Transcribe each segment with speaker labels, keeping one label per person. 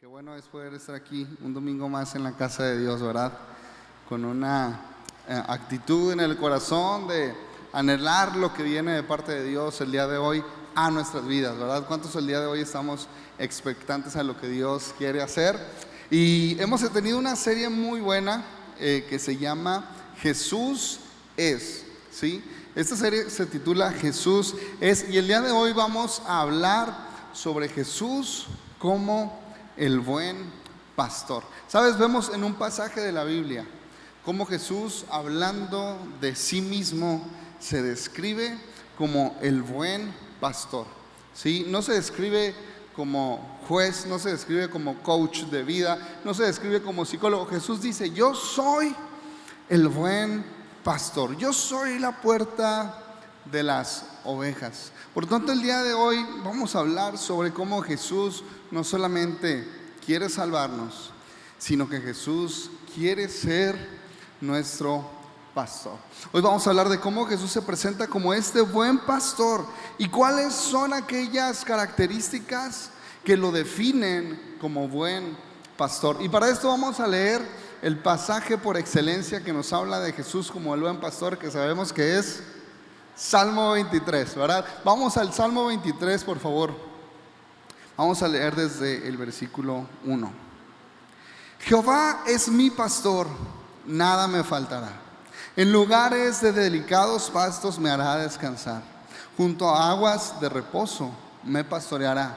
Speaker 1: Qué bueno es poder estar aquí un domingo más en la casa de Dios, ¿verdad? Con una actitud en el corazón de anhelar lo que viene de parte de Dios el día de hoy a nuestras vidas, ¿verdad? ¿Cuántos el día de hoy estamos expectantes a lo que Dios quiere hacer? Y hemos tenido una serie muy buena que se llama Jesús es, ¿sí? Esta serie se titula Jesús es, y el día de hoy vamos a hablar sobre Jesús como el buen pastor. ¿Sabes? Vemos en un pasaje de la Biblia cómo Jesús, hablando de sí mismo, se describe como el buen pastor, ¿sí? No se describe como juez, no se describe como coach de vida, no se describe como psicólogo. Jesús dice: yo soy el buen pastor, yo soy la puerta de las ovejas. Por lo tanto, el día de hoy vamos a hablar sobre cómo Jesús no solamente quiere salvarnos, sino que Jesús quiere ser nuestro pastor. Hoy vamos a hablar de cómo Jesús se presenta como este buen pastor y cuáles son aquellas características que lo definen como buen pastor. Y para esto vamos a leer el pasaje por excelencia que nos habla de Jesús como el buen pastor, que sabemos que es Salmo 23, ¿verdad? Vamos al Salmo 23, por favor. Vamos a leer desde el versículo 1. Jehová es mi pastor, nada me faltará. En lugares de delicados pastos me hará descansar. Junto a aguas de reposo me pastoreará.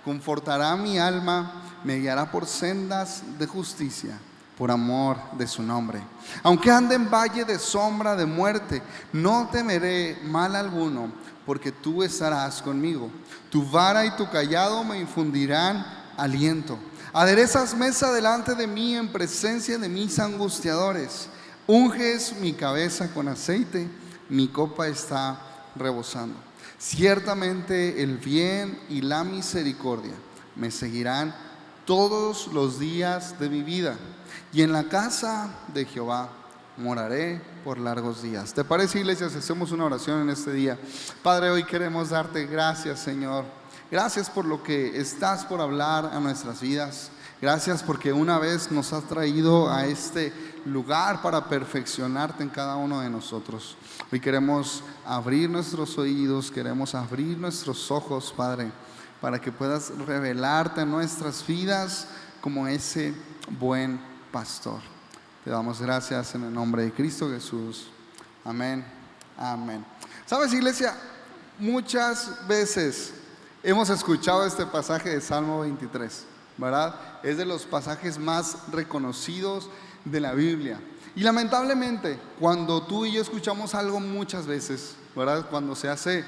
Speaker 1: Confortará mi alma, me guiará por sendas de justicia, por amor de su nombre. Aunque ande en valle de sombra de muerte, no temeré mal alguno, porque tú estarás conmigo. Tu vara y tu cayado me infundirán aliento. Aderezas mesa delante de mí en presencia de mis angustiadores. Unges mi cabeza con aceite, mi copa está rebosando. Ciertamente el bien y la misericordia me seguirán todos los días de mi vida, y en la casa de Jehová moraré por largos días. ¿Te parece, iglesia, si hacemos una oración en este día? Padre, hoy queremos darte gracias, Señor. Gracias por lo que estás por hablar a nuestras vidas. Gracias porque una vez nos has traído a este lugar para perfeccionarte en cada uno de nosotros. Hoy queremos abrir nuestros oídos, queremos abrir nuestros ojos, Padre, para que puedas revelarte en nuestras vidas como ese buen pastor. Te damos gracias en el nombre de Cristo Jesús. Amén, amén. ¿Sabes, iglesia? Muchas veces hemos escuchado este pasaje de Salmo 23, ¿verdad? Es de los pasajes más reconocidos de la Biblia. Y lamentablemente, cuando tú y yo escuchamos algo muchas veces, ¿verdad? Cuando se hace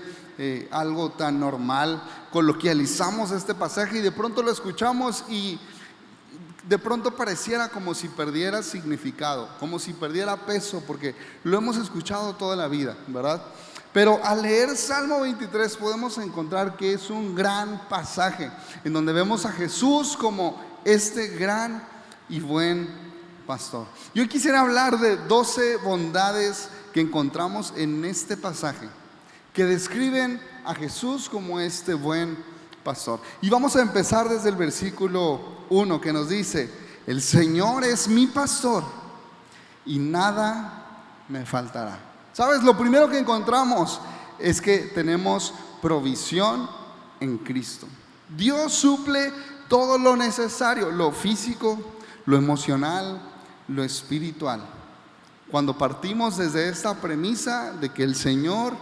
Speaker 1: algo tan normal, coloquializamos este pasaje y de pronto lo escuchamos y de pronto pareciera como si perdiera significado, como si perdiera peso, porque lo hemos escuchado toda la vida, ¿verdad? Pero al leer Salmo 23 podemos encontrar que es un gran pasaje en donde vemos a Jesús como este gran y buen pastor. Yo quisiera hablar de 12 bondades que encontramos en este pasaje que describen a Jesús como este buen pastor. Y vamos a empezar desde el versículo 1, que nos dice: el Señor es mi pastor y nada me faltará. ¿Sabes? Lo primero que encontramos es que tenemos provisión en Cristo. Dios suple todo lo necesario, lo físico, lo emocional, lo espiritual. Cuando partimos desde esta premisa de que el Señor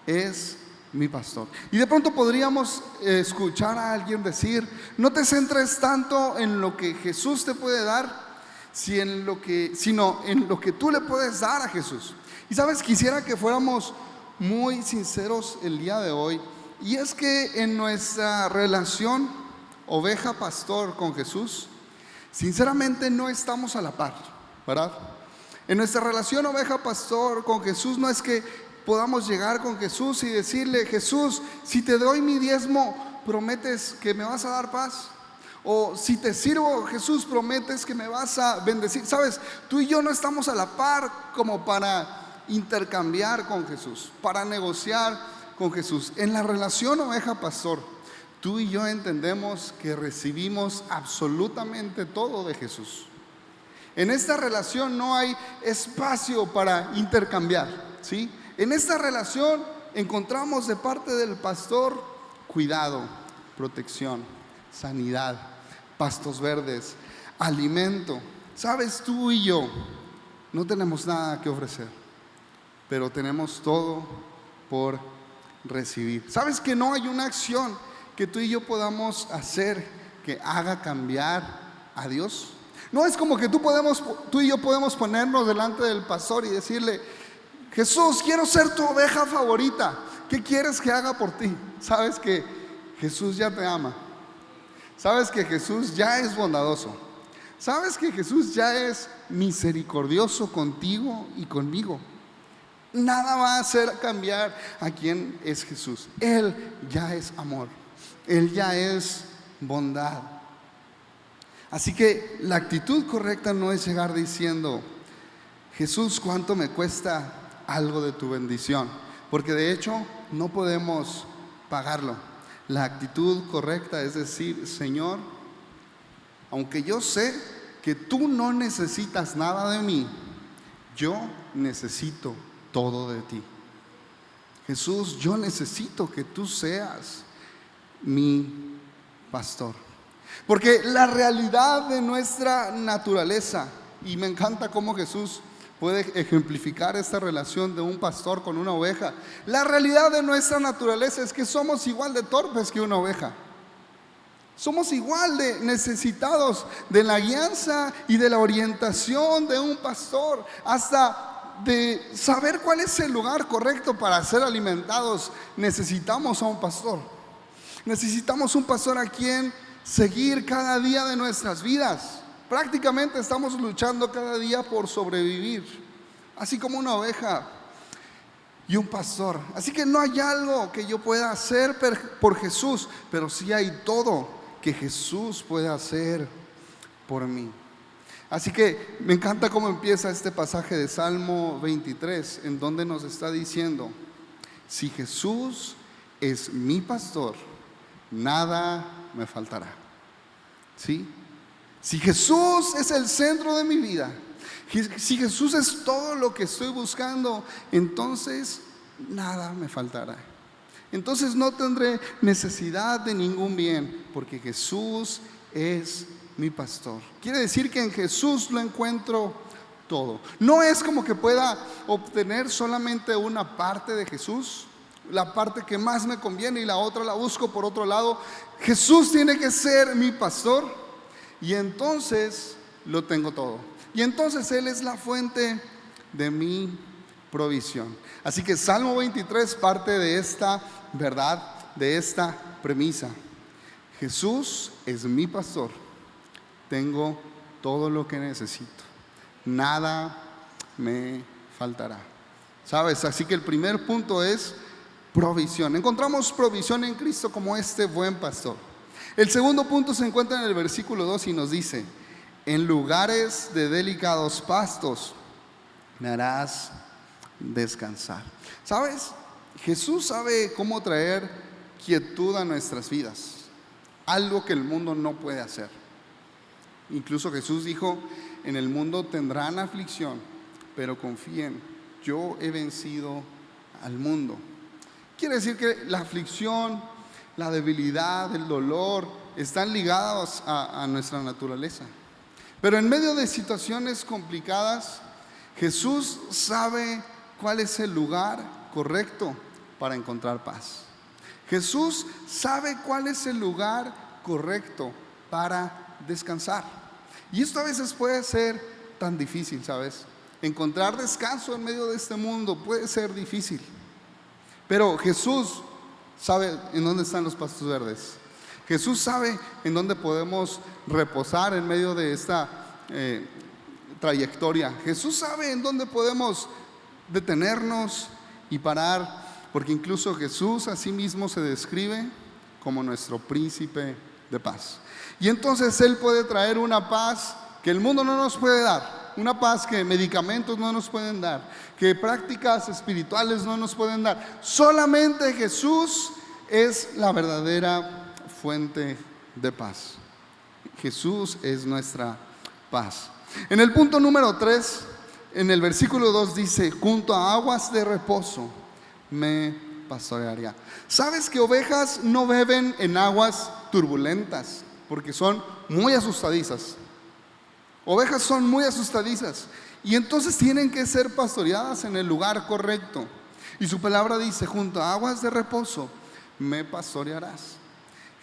Speaker 1: es mi pastor. Y de pronto podríamos escuchar a alguien decir: no te centres tanto en lo que Jesús te puede dar, sino en lo que tú le puedes dar a Jesús. Y sabes, quisiera que fuéramos muy sinceros el día de hoy, y es que en nuestra relación oveja-pastor con Jesús, sinceramente no estamos a la par, ¿verdad? En nuestra relación oveja-pastor con Jesús no es que podamos llegar con Jesús y decirle: Jesús, si te doy mi diezmo, ¿prometes que me vas a dar paz? O si te sirvo, Jesús, ¿prometes que me vas a bendecir? Sabes, tú y yo no estamos a la par como para intercambiar con Jesús, para negociar con Jesús. En la relación oveja-pastor, tú y yo entendemos que recibimos absolutamente todo de Jesús. En esta relación no hay espacio para intercambiar, ¿sí? En esta relación encontramos de parte del pastor cuidado, protección, sanidad, pastos verdes, alimento. Sabes, tú y yo no tenemos nada que ofrecer, pero tenemos todo por recibir. ¿Sabes que no hay una acción que tú y yo podamos hacer que haga cambiar a Dios? No es como que tú y yo podemos ponernos delante del pastor y decirle: Jesús, quiero ser tu oveja favorita, ¿qué quieres que haga por ti? Sabes que Jesús ya te ama. Sabes que Jesús ya es bondadoso. Sabes que Jesús ya es misericordioso contigo y conmigo. Nada va a hacer cambiar a quién es Jesús. Él ya es amor. Él ya es bondad. Así que la actitud correcta no es llegar diciendo: Jesús, ¿cuánto me cuesta algo de tu bendición? Porque de hecho no podemos pagarlo. La actitud correcta es decir: Señor, aunque yo sé que tú no necesitas nada de mí, yo necesito todo de ti. Jesús, yo necesito que tú seas mi pastor. Porque la realidad de nuestra naturaleza, y me encanta cómo Jesús puede ejemplificar esta relación de un pastor con una oveja. La realidad de nuestra naturaleza es que somos igual de torpes que una oveja. Somos igual de necesitados de la guianza y de la orientación de un pastor, hasta de saber cuál es el lugar correcto para ser alimentados. Necesitamos a un pastor. Necesitamos un pastor a quien seguir cada día de nuestras vidas. Prácticamente estamos luchando cada día por sobrevivir, así como una oveja y un pastor. Así que no hay algo que yo pueda hacer por Jesús, pero sí hay todo que Jesús puede hacer por mí. Así que me encanta cómo empieza este pasaje de Salmo 23, en donde nos está diciendo: si Jesús es mi pastor, nada me faltará. ¿Sí? Si Jesús es el centro de mi vida, si Jesús es todo lo que estoy buscando, entonces nada me faltará. Entonces no tendré necesidad de ningún bien, porque Jesús es mi pastor. Quiere decir que en Jesús lo encuentro todo. No es como que pueda obtener solamente una parte de Jesús, la parte que más me conviene, y la otra la busco por otro lado. Jesús tiene que ser mi pastor, y entonces lo tengo todo. Y entonces Él es la fuente de mi provisión. Así que Salmo 23 parte de esta verdad, de esta premisa: Jesús es mi pastor, tengo todo lo que necesito, nada me faltará. ¿Sabes? Así que el primer punto es provisión. Encontramos provisión en Cristo como este buen pastor. El segundo punto se encuentra en el versículo 2 y nos dice: en lugares de delicados pastos me harás descansar. ¿Sabes? Jesús sabe cómo traer quietud a nuestras vidas, algo que el mundo no puede hacer. Incluso Jesús dijo: en el mundo tendrán aflicción, pero confíen, yo he vencido al mundo. Quiere decir que la aflicción, la debilidad, el dolor están ligados a nuestra naturaleza. Pero en medio de situaciones complicadas, Jesús sabe cuál es el lugar correcto para encontrar paz. Jesús sabe cuál es el lugar correcto para descansar. Y esto a veces puede ser tan difícil, ¿sabes? Encontrar descanso en medio de este mundo puede ser difícil. Pero Jesús sabe en dónde están los pastos verdes. Jesús sabe en dónde podemos reposar en medio de esta trayectoria. Jesús sabe en dónde podemos detenernos y parar, porque incluso Jesús a sí mismo se describe como nuestro príncipe de paz. Y entonces Él puede traer una paz que el mundo no nos puede dar, una paz que medicamentos no nos pueden dar, que prácticas espirituales no nos pueden dar. Solamente Jesús es la verdadera fuente de paz. Jesús es nuestra paz. En el punto número 3, en el versículo 2 dice: junto a aguas de reposo me pastorearía. ¿Sabes que ovejas no beben en aguas turbulentas? Porque son muy asustadizas. Ovejas son muy asustadizas y entonces tienen que ser pastoreadas en el lugar correcto. Y su palabra dice: junto a aguas de reposo me pastorearás.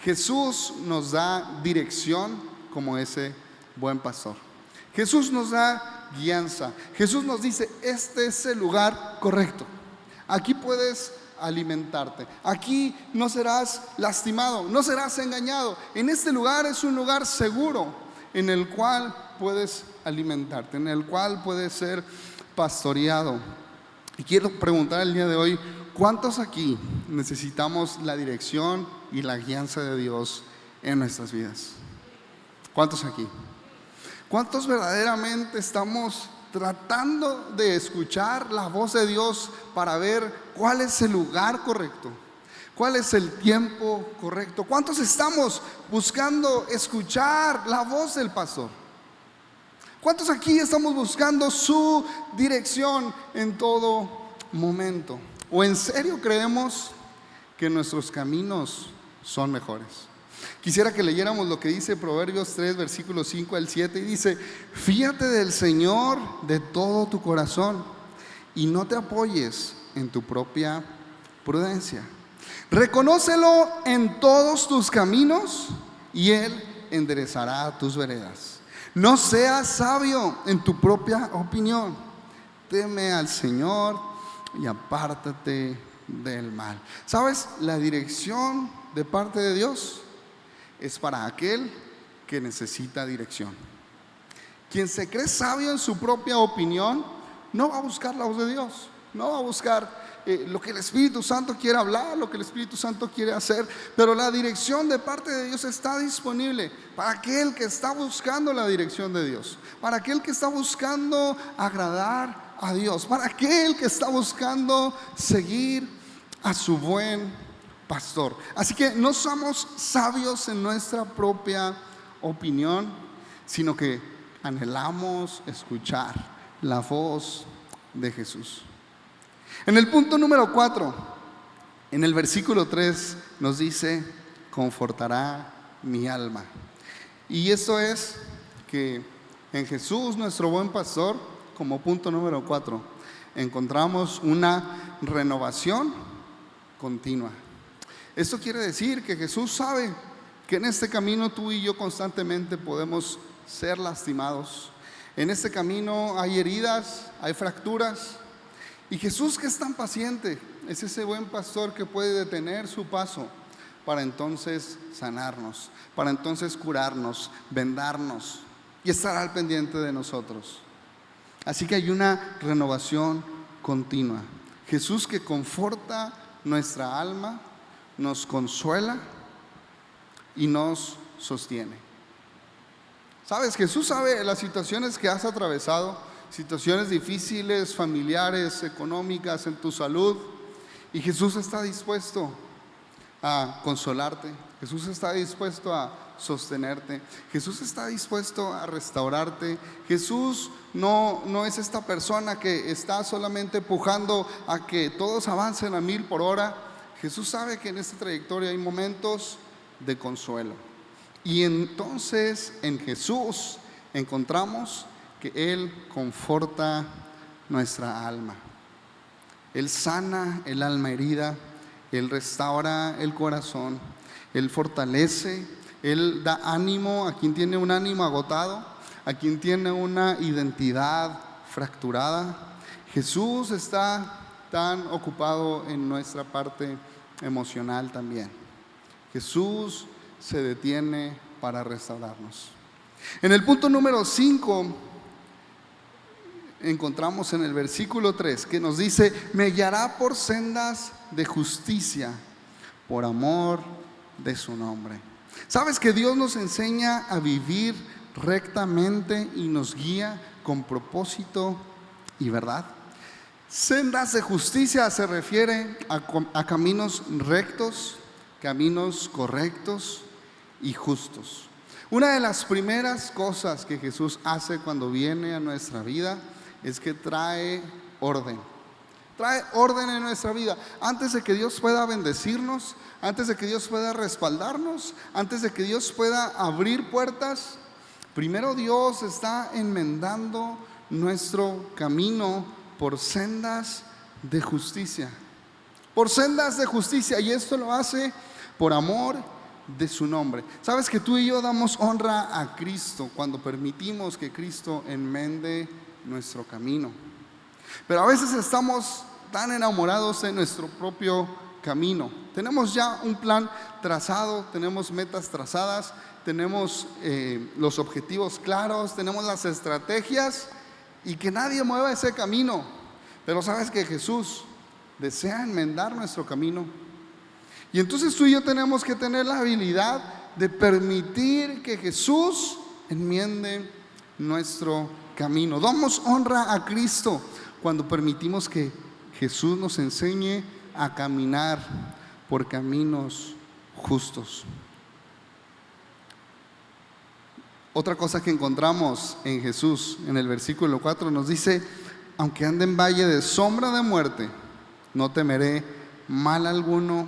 Speaker 1: Jesús nos da dirección como ese buen pastor. Jesús nos da guianza. Jesús nos dice: este es el lugar correcto. Aquí puedes alimentarte. Aquí no serás lastimado, no serás engañado. En este lugar es un lugar seguro en el cual puedes alimentarte, en el cual puedes ser pastoreado. Y quiero preguntar el día de hoy: ¿cuántos aquí necesitamos la dirección y la guianza de Dios en nuestras vidas? ¿Cuántos aquí? ¿Cuántos verdaderamente estamos tratando de escuchar la voz de Dios para ver cuál es el lugar correcto? ¿Cuál es el tiempo correcto? ¿Cuántos estamos buscando escuchar la voz del pastor? ¿Cuántos aquí estamos buscando su dirección en todo momento? ¿O en serio creemos que nuestros caminos son mejores? Quisiera que leyéramos lo que dice Proverbios 3, versículos 5 al 7, y dice: fíate del Señor de todo tu corazón y no te apoyes en tu propia prudencia. Reconócelo en todos tus caminos y Él enderezará tus veredas. No seas sabio en tu propia opinión. Teme al Señor y apártate del mal. ¿Sabes? La dirección de parte de Dios es para aquel que necesita dirección. Quien se cree sabio en su propia opinión no va a buscar la voz de Dios, no va a buscar lo que el Espíritu Santo quiere hablar, lo que el Espíritu Santo quiere hacer. Pero la dirección de parte de Dios está disponible para aquel que está buscando la dirección de Dios, para aquel que está buscando agradar a Dios, para aquel que está buscando seguir a su buen pastor. Así que no somos sabios en nuestra propia opinión, sino que anhelamos escuchar la voz de Jesús. En el punto número 4, en el versículo 3 nos dice: confortará mi alma. Y esto es que en Jesús, nuestro buen pastor, como punto número 4, encontramos una renovación continua. Esto quiere decir que Jesús sabe que en este camino tú y yo constantemente podemos ser lastimados. En este camino hay heridas, hay fracturas. Y Jesús, que es tan paciente, es ese buen pastor que puede detener su paso para entonces sanarnos, para entonces curarnos, vendarnos y estar al pendiente de nosotros. Así que hay una renovación continua. Jesús, que conforta nuestra alma, nos consuela y nos sostiene. ¿Sabes? Jesús sabe las situaciones que has atravesado, situaciones difíciles, familiares, económicas, en tu salud, y Jesús está dispuesto a consolarte. Jesús está dispuesto a sostenerte. Jesús está dispuesto a restaurarte. Jesús no es esta persona que está solamente empujando a que todos avancen a 1000 por hora. Jesús sabe que en esta trayectoria hay momentos de consuelo. Y entonces en Jesús encontramos que Él conforta nuestra alma. Él sana el alma herida, Él restaura el corazón, Él fortalece, Él da ánimo a quien tiene un ánimo agotado, a quien tiene una identidad fracturada. Jesús está tan ocupado en nuestra parte emocional también. Jesús se detiene para restaurarnos. En el punto número 5 encontramos en el versículo 3 que nos dice: me guiará por sendas de justicia por amor de su nombre. ¿Sabes que Dios nos enseña a vivir rectamente y nos guía con propósito y verdad? Sendas de justicia se refiere a caminos rectos, caminos correctos, y justos. Una de las primeras cosas que Jesús hace cuando viene a nuestra vida es que trae orden. Trae orden en nuestra vida. Antes de que Dios pueda bendecirnos, antes de que Dios pueda respaldarnos, antes de que Dios pueda abrir puertas, primero Dios está enmendando nuestro camino por sendas de justicia. Por sendas de justicia. Y esto lo hace por amor de su nombre. Sabes que tú y yo damos honra a Cristo cuando permitimos que Cristo enmende nuestro camino. Pero a veces estamos tan enamorados de nuestro propio camino. Tenemos ya un plan trazado, tenemos metas trazadas, tenemos los objetivos claros, tenemos las estrategias, y que nadie mueva ese camino. Pero sabes que Jesús desea enmendar nuestro camino. Y entonces tú y yo tenemos que tener la habilidad de permitir que Jesús enmiende nuestro camino. Damos honra a Cristo cuando permitimos que Jesús nos enseñe a caminar por caminos justos. Otra cosa que encontramos en Jesús, en el versículo 4, nos dice: aunque ande en valle de sombra de muerte, no temeré mal alguno,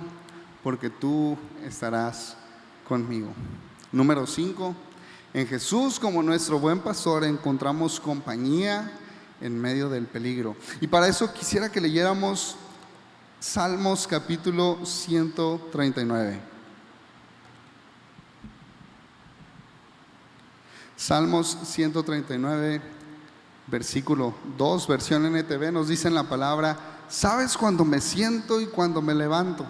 Speaker 1: porque tú estarás conmigo. Número 5, en Jesús como nuestro buen pastor encontramos compañía en medio del peligro. Y para eso quisiera que leyéramos Salmos capítulo 139. Salmos 139, versículo 2, versión NTV, nos dice en la palabra: sabes cuando me siento y cuando me levanto.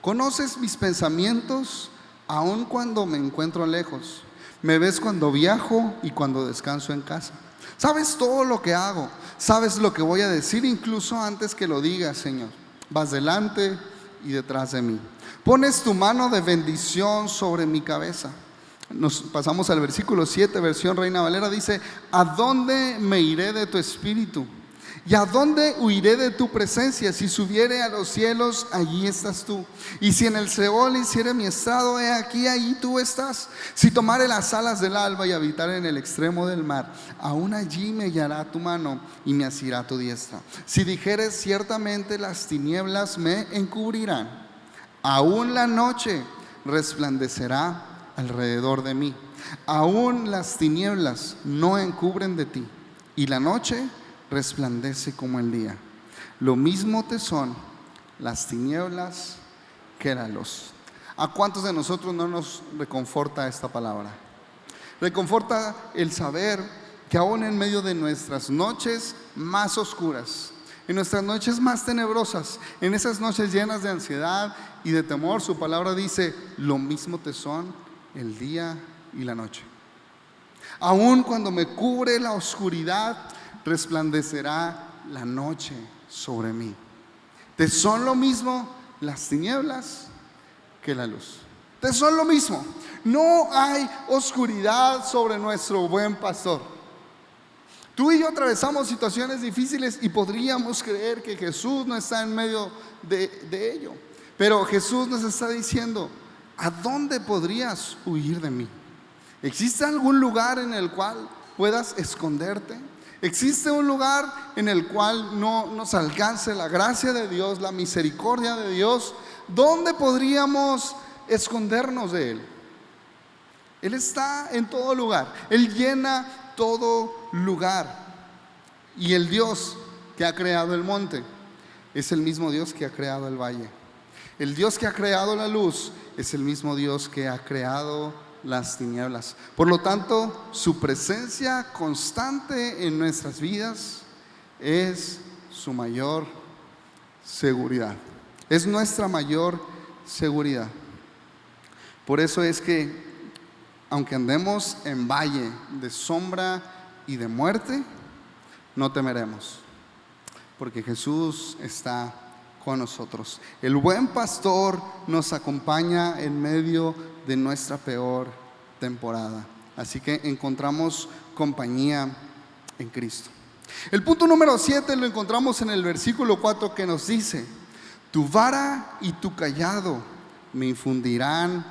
Speaker 1: Conoces mis pensamientos aun cuando me encuentro lejos. Me ves cuando viajo y cuando descanso en casa. Sabes todo lo que hago. Sabes lo que voy a decir incluso antes que lo digas, Señor. Vas delante y detrás de mí. Pones tu mano de bendición sobre mi cabeza. Nos pasamos al versículo 7, versión Reina Valera, dice: ¿a dónde me iré de tu espíritu? ¿Y a dónde huiré de tu presencia? Si subiere a los cielos, allí estás tú. Y si en el Seol hiciere mi estrado, he aquí, allí tú estás. Si tomare las alas del alba y habitare en el extremo del mar, aún allí me guiará tu mano y me asirá tu diestra. Si dijeres: ciertamente las tinieblas me encubrirán, aún la noche resplandecerá alrededor de mí. Aún las tinieblas no encubren de ti, y la noche resplandece como el día. Lo mismo te son las tinieblas que la luz. ¿A cuántos de nosotros no nos reconforta esta palabra? Reconforta el saber que aún en medio de nuestras noches más oscuras, en nuestras noches más tenebrosas, en esas noches llenas de ansiedad y de temor, su palabra dice: lo mismo te son el día y la noche. Aún cuando me cubre la oscuridad, resplandecerá la noche sobre mí. Te son lo mismo las tinieblas que la luz. Te son lo mismo. No hay oscuridad sobre nuestro buen pastor. Tú y yo atravesamos situaciones difíciles y podríamos creer que Jesús no está en medio de ello. Pero Jesús nos está diciendo: ¿a dónde podrías huir de mí? ¿Existe algún lugar en el cual puedas esconderte? ¿Existe un lugar en el cual no nos alcance la gracia de Dios, la misericordia de Dios? ¿Dónde podríamos escondernos de Él? Él está en todo lugar. Él llena todo lugar. Y el Dios que ha creado el monte es el mismo Dios que ha creado el valle. El Dios que ha creado la luz es el mismo Dios que ha creado las tinieblas. Por lo tanto, su presencia constante en nuestras vidas es su mayor seguridad. Es nuestra mayor seguridad. Por eso es que, aunque andemos en valle de sombra y de muerte, no temeremos, porque Jesús está con nosotros. El buen pastor nos acompaña en medio de nuestra peor temporada. Así que encontramos compañía en Cristo. El punto número 7 lo encontramos en el versículo 4, que nos dice: tu vara y tu callado me infundirán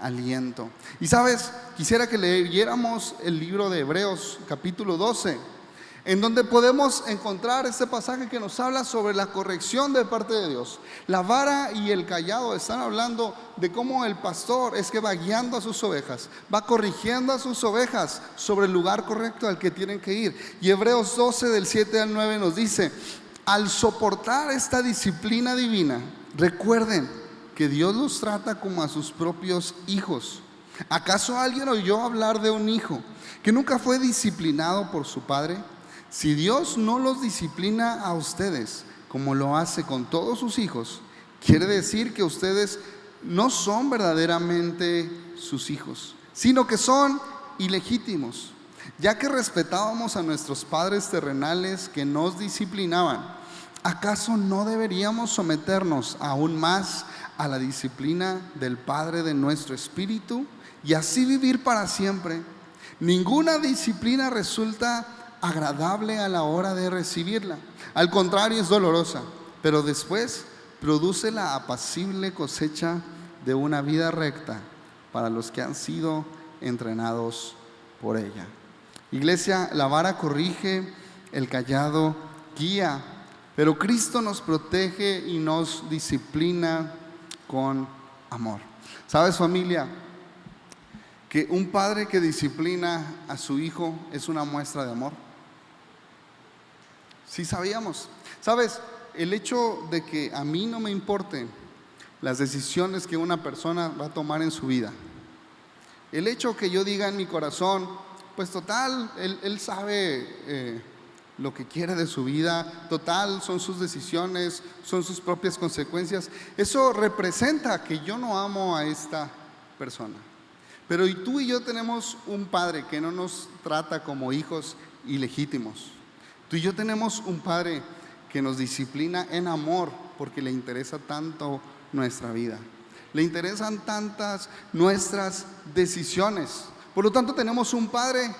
Speaker 1: aliento. Y sabes, quisiera que leyéramos el libro de Hebreos capítulo 12, en donde podemos encontrar este pasaje que nos habla sobre la corrección de parte de Dios. La vara y el cayado están hablando de cómo el pastor es que va guiando a sus ovejas, va corrigiendo a sus ovejas sobre el lugar correcto al que tienen que ir. Y Hebreos 12 del 7 al 9 nos dice: al soportar esta disciplina divina, recuerden que Dios los trata como a sus propios hijos. ¿Acaso alguien oyó hablar de un hijo que nunca fue disciplinado por su padre? Si Dios no los disciplina a ustedes como lo hace con todos sus hijos, quiere decir que ustedes no son verdaderamente sus hijos, sino que son ilegítimos, ya que respetábamos a nuestros padres terrenales que nos disciplinaban. ¿Acaso no deberíamos someternos aún más a la disciplina del Padre de nuestro espíritu y así vivir para siempre? Ninguna disciplina resulta agradable a la hora de recibirla. Al contrario, es dolorosa, pero después produce la apacible cosecha de una vida recta para los que han sido entrenados por ella. Iglesia, la vara corrige, el cayado guía, pero Cristo nos protege y nos disciplina con amor. ¿Sabes, familia? Que un padre que disciplina a su hijo es una muestra de amor. Sí sabíamos. ¿Sabes? El hecho de que a mí no me importen las decisiones que una persona va a tomar en su vida, el hecho que yo diga en mi corazón, pues total, él sabe lo que quiere de su vida, total, son sus decisiones, son sus propias consecuencias, eso representa que yo no amo a esta persona. Pero tú y yo tenemos un padre que no nos trata como hijos ilegítimos. Tú y yo tenemos un padre que nos disciplina en amor porque le interesa tanto nuestra vida. Le interesan tantas nuestras decisiones. Por lo tanto, tenemos un padre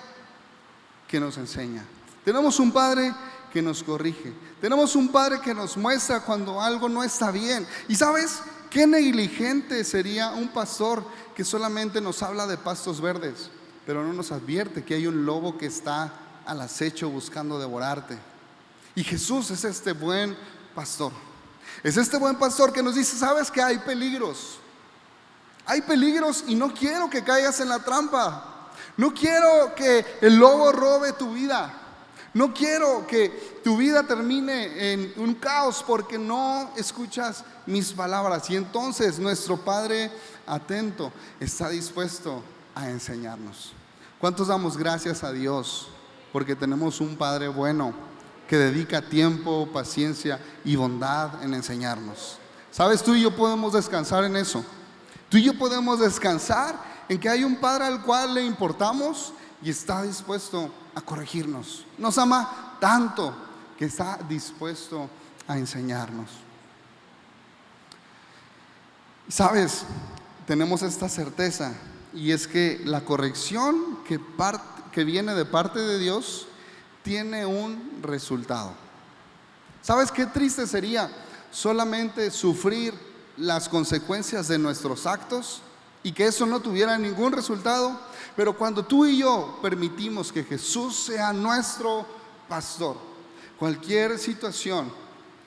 Speaker 1: que nos enseña. Tenemos un padre que nos corrige. Tenemos un padre que nos muestra cuando algo no está bien. ¿Y sabes qué negligente sería un pastor que solamente nos habla de pastos verdes, pero no nos advierte que hay un lobo que está al acecho buscando devorarte? Y Jesús es este buen pastor. Es este buen pastor que nos dice: sabes que hay peligros. Hay peligros y no quiero que caigas en la trampa. No quiero que el lobo robe tu vida. No quiero que tu vida termine en un caos porque no escuchas mis palabras. Y entonces nuestro Padre atento está dispuesto a enseñarnos. ¿Cuántos damos gracias a Dios porque tenemos un Padre bueno que dedica tiempo, paciencia y bondad en enseñarnos? ¿Sabes? Tú y yo podemos descansar en eso. Tú y yo podemos descansar en que hay un Padre al cual le importamos y está dispuesto a corregirnos. Nos ama tanto que está dispuesto a enseñarnos. ¿Sabes? Tenemos esta certeza, y es que la corrección que viene de parte de Dios tiene un resultado. ¿Sabes qué triste sería solamente sufrir las consecuencias de nuestros actos y que eso no tuviera ningún resultado? Pero cuando tú y yo permitimos que Jesús sea nuestro pastor, cualquier situación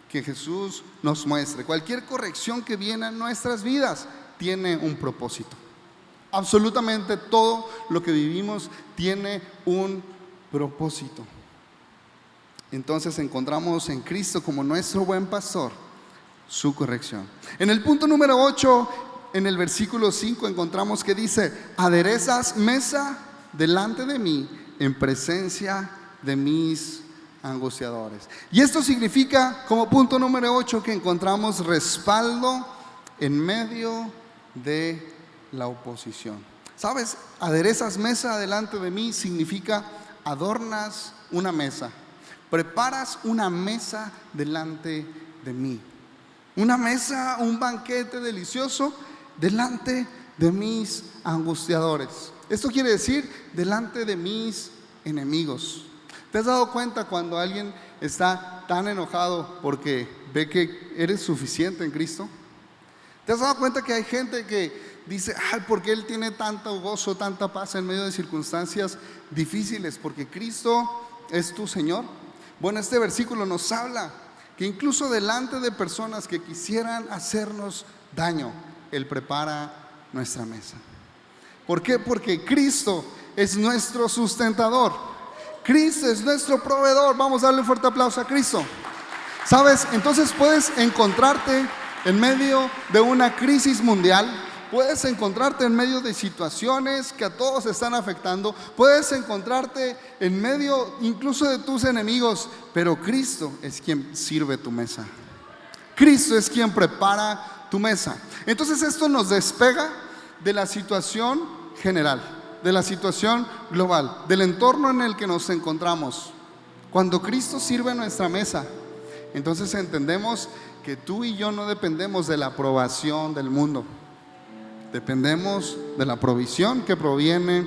Speaker 1: que Jesús nos muestre, cualquier corrección que viene a nuestras vidas, tiene un propósito. Absolutamente todo lo que vivimos tiene un propósito. Entonces encontramos en Cristo como nuestro buen pastor su corrección. En el punto número 8, en el versículo 5, encontramos que dice: aderezas mesa delante de mí en presencia de mis angustiadores. Y esto significa, como punto número 8, que encontramos respaldo en medio de la oposición. ¿Sabes? Aderezas mesa delante de mí significa adornas una mesa. Preparas una mesa delante de mí. Una mesa, un banquete delicioso delante de mis angustiadores. Esto quiere decir delante de mis enemigos. ¿Te has dado cuenta cuando alguien está tan enojado porque ve que eres suficiente en Cristo? ¿Te has dado cuenta que hay gente que dice, ay, ¿por qué Él tiene tanto gozo, tanta paz en medio de circunstancias difíciles? Porque Cristo es tu Señor. Bueno, este versículo nos habla que incluso delante de personas que quisieran hacernos daño, Él prepara nuestra mesa. ¿Por qué? Porque Cristo es nuestro sustentador. Cristo es nuestro proveedor. Vamos a darle un fuerte aplauso a Cristo. ¿Sabes? Entonces puedes encontrarte en medio de una crisis mundial. Puedes encontrarte en medio de situaciones que a todos están afectando. Puedes encontrarte en medio incluso de tus enemigos. Pero Cristo es quien sirve tu mesa. Cristo es quien prepara tu mesa. Entonces esto nos despega de la situación general, de la situación global, del entorno en el que nos encontramos. Cuando Cristo sirve nuestra mesa, entonces entendemos que tú y yo no dependemos de la aprobación del mundo. Dependemos de la provisión que proviene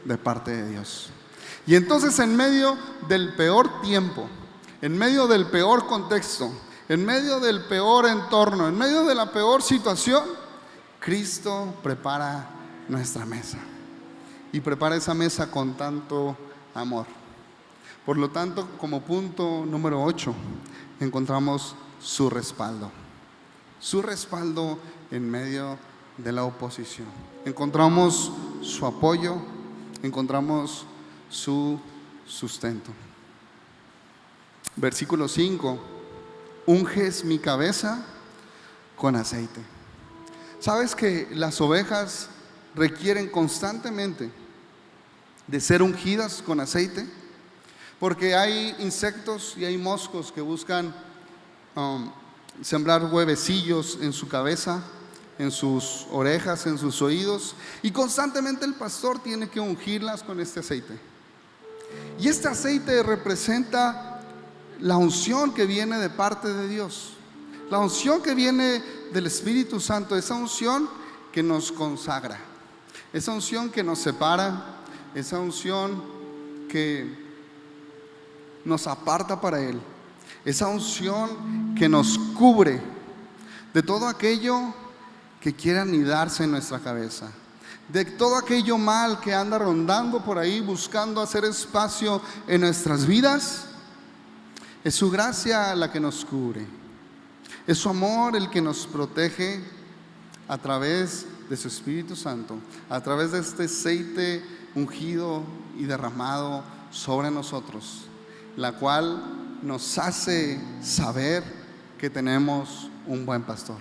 Speaker 1: de parte de Dios. Y entonces en medio del peor tiempo, en medio del peor contexto, en medio del peor entorno, en medio de la peor situación, Cristo prepara nuestra mesa. Y prepara esa mesa con tanto amor. Por lo tanto, como punto número 8, encontramos su respaldo. Su respaldo en medio de la oposición. Encontramos su apoyo, encontramos su sustento. Versículo 5: unges mi cabeza con aceite. ¿Sabes que las ovejas requieren constantemente de ser ungidas con aceite? Porque hay insectos y hay moscos que buscan sembrar huevecillos en su cabeza, en sus orejas, en sus oídos, y constantemente el pastor tiene que ungirlas con este aceite. Y este aceite representa la unción que viene de parte de Dios, la unción que viene del Espíritu Santo, esa unción que nos consagra, esa unción que nos separa, esa unción que nos aparta para Él, esa unción que nos cubre de todo aquello que quiera anidarse en nuestra cabeza, de todo aquello mal que anda rondando por ahí buscando hacer espacio en nuestras vidas. Es su gracia la que nos cubre, es su amor el que nos protege a través de su Espíritu Santo, a través de este aceite ungido y derramado sobre nosotros, la cual nos hace saber que tenemos un buen pastor,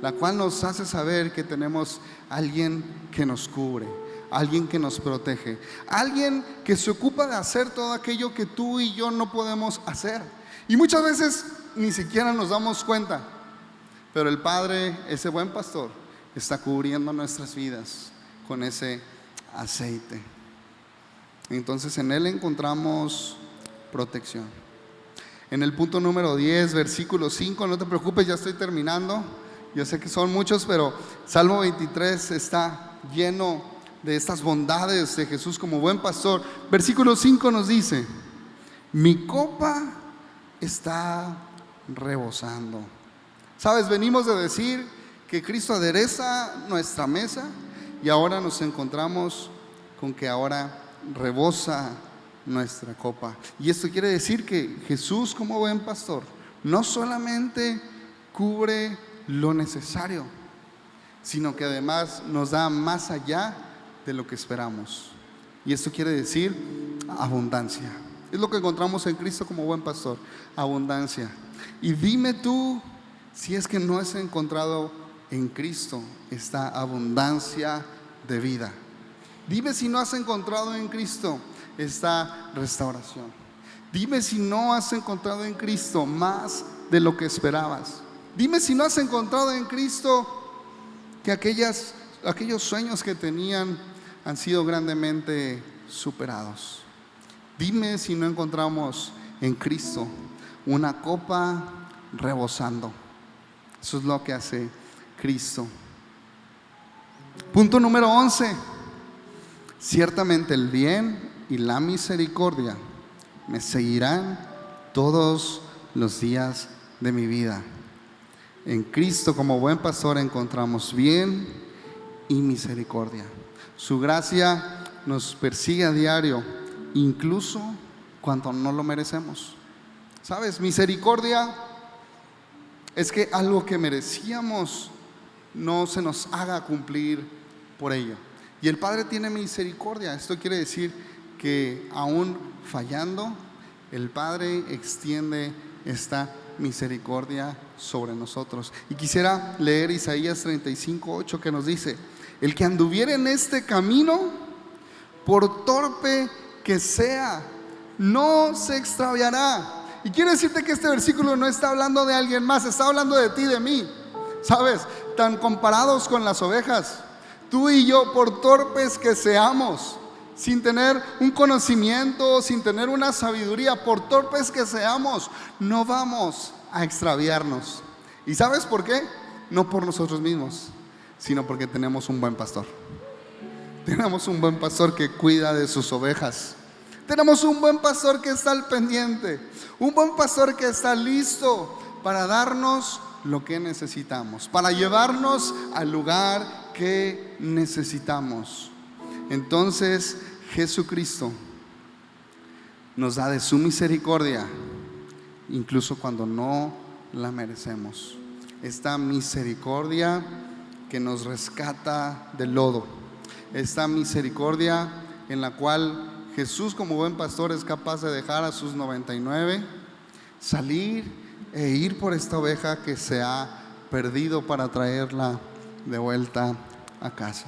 Speaker 1: la cual nos hace saber que tenemos alguien que nos cubre, alguien que nos protege, alguien que se ocupa de hacer todo aquello que tú y yo no podemos hacer. Y muchas veces ni siquiera nos damos cuenta, pero el Padre, ese buen pastor, está cubriendo nuestras vidas con ese aceite. Entonces en Él encontramos protección. En el punto número 10, versículo 5, no te preocupes, ya estoy terminando. Yo sé que son muchos, pero Salmo 23 está lleno de estas bondades de Jesús como buen pastor. Versículo 5 nos dice: mi copa está rebosando. Sabes, venimos de decir que Cristo adereza nuestra mesa y ahora nos encontramos con que ahora rebosa nuestra copa. Y esto quiere decir que Jesús como buen pastor no solamente cubre lo necesario, sino que además nos da más allá de lo que esperamos. Y esto quiere decir abundancia. Es lo que encontramos en Cristo como buen pastor, abundancia. Y dime tú si es que no has encontrado en Cristo esta abundancia de vida. Dime si no has encontrado en Cristo esta restauración. Dime si no has encontrado en Cristo más de lo que esperabas. Dime si no has encontrado en Cristo que aquellos sueños que tenían han sido grandemente superados. Dime si no encontramos en Cristo una copa rebosando. Eso es lo que hace Cristo. Punto número 11. Ciertamente el bien y la misericordia me seguirán todos los días de mi vida. En Cristo como buen pastor encontramos bien y misericordia. Su gracia nos persigue a diario, incluso cuando no lo merecemos. ¿Sabes? Misericordia es que algo que merecíamos no se nos haga cumplir por ello. Y el Padre tiene misericordia. Esto quiere decir que aún fallando, el Padre extiende esta misericordia sobre nosotros. Y quisiera leer Isaías 35:8, que nos dice: el que anduviere en este camino, por torpe que sea, no se extraviará. Y quiero decirte que este versículo no está hablando de alguien más, está hablando de ti, de mí. ¿Sabes? Tan comparados con las ovejas, tú y yo, por torpes que seamos, sin tener un conocimiento, sin tener una sabiduría, por torpes que seamos, no vamos a extraviarnos. ¿Y sabes por qué? No por nosotros mismos, sino porque tenemos un buen pastor. Tenemos un buen pastor que cuida de sus ovejas. Tenemos un buen pastor que está al pendiente, un buen pastor que está listo para darnos lo que necesitamos, para llevarnos al lugar que necesitamos. Entonces Jesucristo nos da de su misericordia, incluso cuando no la merecemos. Esta misericordia que nos rescata del lodo, esta misericordia en la cual Jesús, como buen pastor, es capaz de dejar a sus 99, salir e ir por esta oveja que se ha perdido para traerla de vuelta a casa.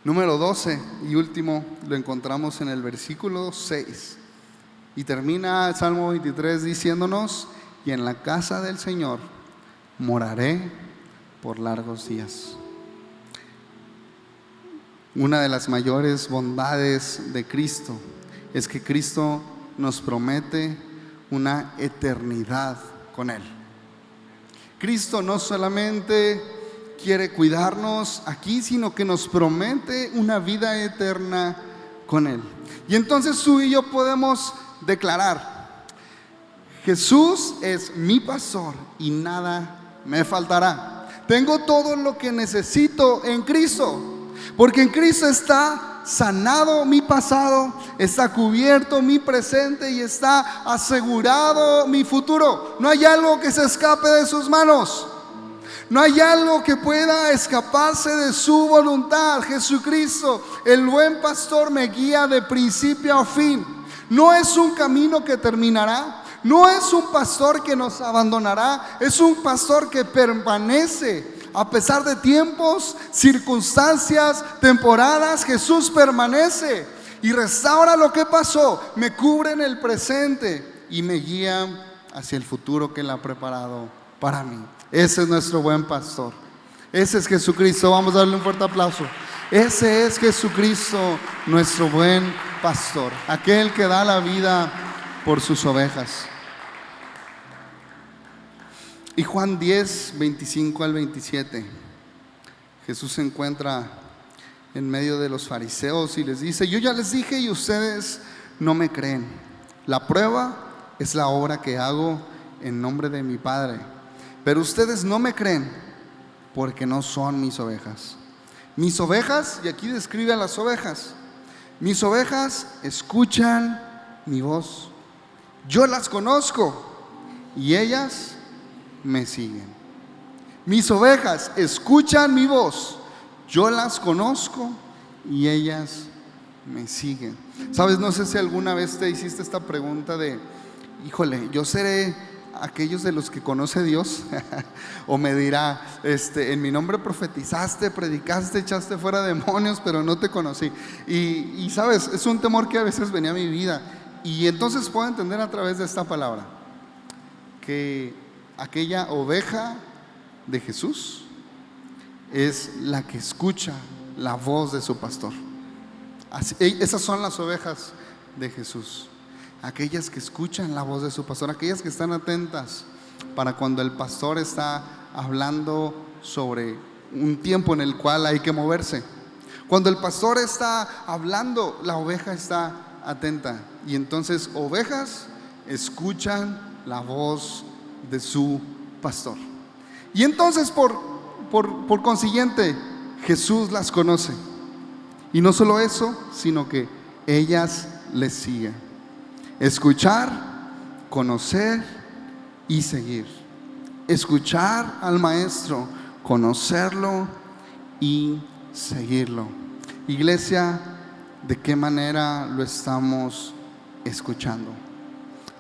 Speaker 1: Número 12 y último, lo encontramos en el versículo 6 y termina el Salmo 23 diciéndonos: y en la casa del Señor moraré por largos días. Una de las mayores bondades de Cristo es que Cristo nos promete una eternidad con Él. Cristo no solamente quiere cuidarnos aquí, sino que nos promete una vida eterna con Él. Y entonces tú y yo podemos declarar: Jesús es mi pastor y nada me faltará. Tengo todo lo que necesito en Cristo, porque en Cristo está sanado mi pasado, está cubierto mi presente y está asegurado mi futuro. No hay algo que se escape de sus manos. No hay algo que pueda escaparse de su voluntad. Jesucristo, el buen pastor, me guía de principio a fin. No es un camino que terminará. No es un pastor que nos abandonará. Es un pastor que permanece a pesar de tiempos, circunstancias, temporadas. Jesús permanece y restaura lo que pasó, me cubre en el presente y me guía hacia el futuro que Él ha preparado para mí. Ese es nuestro buen pastor. Ese es Jesucristo. Vamos a darle un fuerte aplauso. Ese es Jesucristo, nuestro buen pastor, aquel que da la vida por sus ovejas. Y Juan 10, 25 al 27, Jesús se encuentra en medio de los fariseos y les dice: yo ya les dije y ustedes no me creen. La prueba es la obra que hago en nombre de mi Padre, pero ustedes no me creen porque no son mis ovejas. Mis ovejas, y aquí describe a las ovejas, mis ovejas escuchan mi voz. Yo las conozco y ellas me siguen. Mis ovejas escuchan mi voz. Yo las conozco y ellas me siguen. Sabes, no sé si alguna vez te hiciste esta pregunta de: híjole, ¿yo seré aquellos de los que conoce Dios? O me dirá: en mi nombre profetizaste, predicaste, echaste fuera demonios, pero no te conocí. Y sabes, es un temor que a veces venía a mi vida. Y entonces puedo entender a través de esta palabra que aquella oveja de Jesús es la que escucha la voz de su pastor. Esas son las ovejas de Jesús, aquellas que escuchan la voz de su pastor, aquellas que están atentas para cuando el pastor está hablando sobre un tiempo en el cual hay que moverse. Cuando el pastor está hablando, la oveja está atenta. Y entonces ovejas escuchan la voz de su pastor. Y entonces por por consiguiente, Jesús las conoce. Y no solo eso, sino que ellas le siguen. Escuchar, conocer y seguir. Escuchar al Maestro, conocerlo y seguirlo. Iglesia, ¿de qué manera lo estamos escuchando?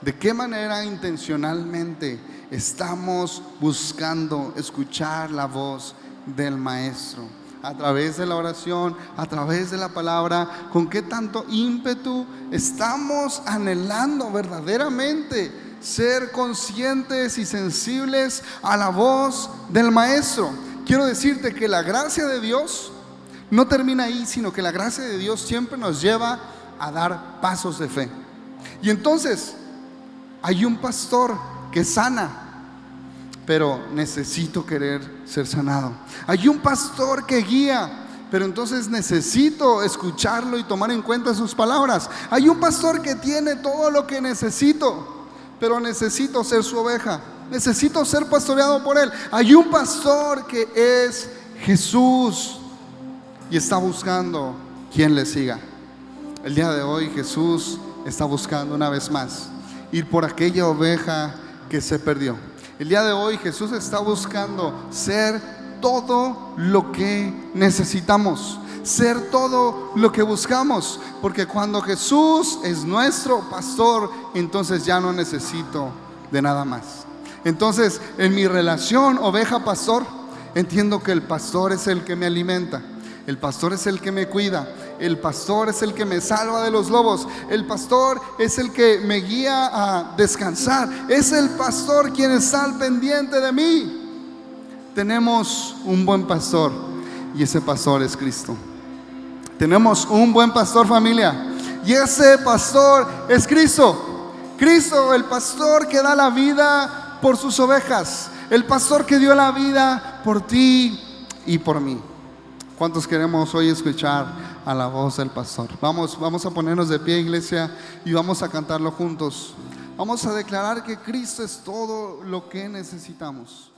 Speaker 1: ¿De qué manera intencionalmente estamos buscando escuchar la voz del Maestro? A través de la oración, a través de la palabra. ¿Con qué tanto ímpetu estamos anhelando verdaderamente ser conscientes y sensibles a la voz del Maestro? Quiero decirte que la gracia de Dios no termina ahí, sino que la gracia de Dios siempre nos lleva a dar pasos de fe. Y entonces hay un pastor que sana, pero necesito querer ser sanado. Hay un pastor que guía, pero entonces necesito escucharlo y tomar en cuenta sus palabras. Hay un pastor que tiene todo lo que necesito, pero necesito ser su oveja. Necesito ser pastoreado por él. Hay un pastor que es Jesús y está buscando quien le siga. El día de hoy Jesús está buscando una vez más ir por aquella oveja que se perdió. El día de hoy Jesús está buscando ser todo lo que necesitamos, ser todo lo que buscamos, porque cuando Jesús es nuestro pastor, entonces ya no necesito de nada más. Entonces, en mi relación oveja-pastor, entiendo que el pastor es el que me alimenta, el pastor es el que me cuida, el pastor es el que me salva de los lobos, el pastor es el que me guía a descansar, es el pastor quien está al pendiente de mí. Tenemos un buen pastor y ese pastor es Cristo. Tenemos un buen pastor, familia, y ese pastor es Cristo. Cristo, el pastor que da la vida por sus ovejas, el pastor que dio la vida por ti y por mí. ¿Cuántos queremos hoy escuchar a la voz del pastor? Vamos a ponernos de pie, iglesia, y vamos a cantarlo juntos. Vamos a declarar que Cristo es todo lo que necesitamos.